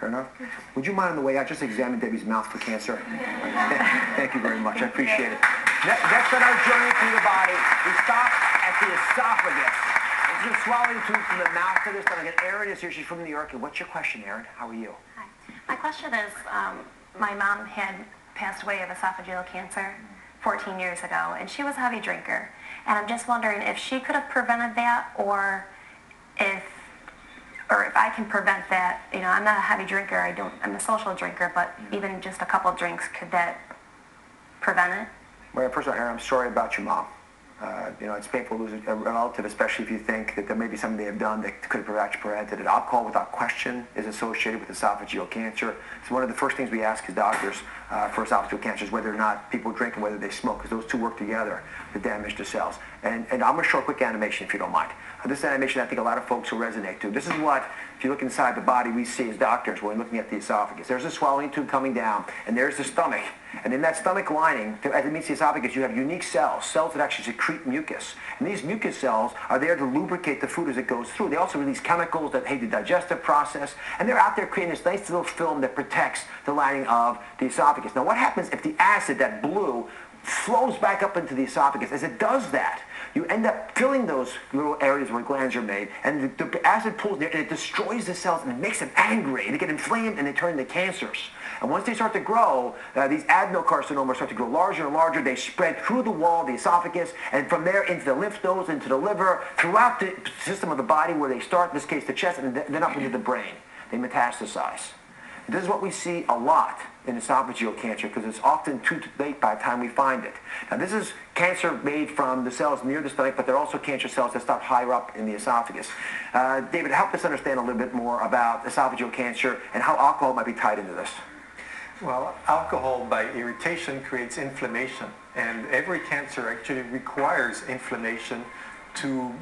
Fair enough. Would you mind on the way out just examine Debbie's mouth for cancer? Thank you very much. I appreciate it. Next on our journey through the body, we stop at the esophagus. This is a swallowing tube from the mouth to the stomach. And Erin is here. She's from New York. And what's your question, Erin? How are you? Hi. My question is, my mom had passed away of esophageal cancer 14 years ago, and she was a heavy drinker. And I'm just wondering if she could have prevented that, or if I can prevent that. You know, I'm not a heavy drinker. I'm a social drinker, but even just a couple drinks, could that prevent it? Well, first of all, Erin, I'm sorry about your mom. You know, it's painful to lose a relative, especially if you think that there may be something they have done that could have prevented it. Alcohol, without question, is associated with esophageal cancer. It's one of the first things we ask as doctors for esophageal cancer is whether or not people drink and whether they smoke, because those two work together to damage the cells. And I'm going to show a quick animation, if you don't mind. This animation, I think a lot of folks will resonate to. This is what, if you look inside the body, we see as doctors when we're looking at the esophagus. There's a swallowing tube coming down, and there's the stomach. And in that stomach lining, as it meets the esophagus, you have unique cells that actually secrete mucus. And these mucus cells are there to lubricate the food as it goes through. They also release chemicals that aid the digestive process, and they're out there creating this nice little film that protects the lining of the esophagus. Now, what happens if the acid, that blue, flows back up into the esophagus? As it does that, you end up filling those little areas where glands are made, and the acid pulls there, and it destroys the cells, and it makes them angry, and they get inflamed, and they turn into cancers. And once they start to grow, these adenocarcinomas start to grow larger and larger. They spread through the wall of the esophagus, and from there into the lymph nodes, into the liver, throughout the system of the body where they start, in this case the chest, and then up into the brain. They metastasize. This is what we see a lot in esophageal cancer because it's often too late by the time we find it. Now, this is cancer made from the cells near the stomach, but there are also cancer cells that start higher up in the esophagus. David, help us understand a little bit more about esophageal cancer and how alcohol might be tied into this. Well, alcohol by irritation creates inflammation, and every cancer actually requires inflammation to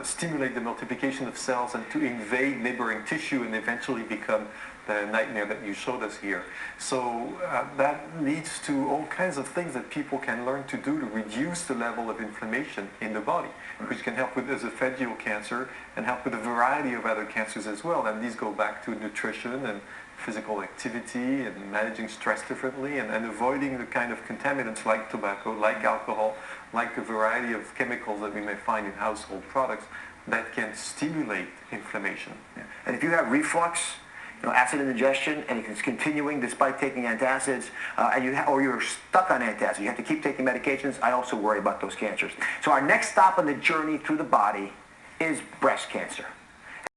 stimulate the multiplication of cells and to invade neighboring tissue and eventually become the nightmare that you showed us here. So that leads to all kinds of things that people can learn to do to reduce the level of inflammation in the body, which can help with esophageal cancer and help with a variety of other cancers as well. And these go back to nutrition and physical activity and managing stress differently and avoiding the kind of contaminants like tobacco, like alcohol, like a variety of chemicals that we may find in household products that can stimulate inflammation. Yeah. And if you have reflux, acid indigestion, and it's continuing despite taking antacids, or you're stuck on antacids, you have to keep taking medications, I also worry about those cancers. So our next stop on the journey through the body is breast cancer.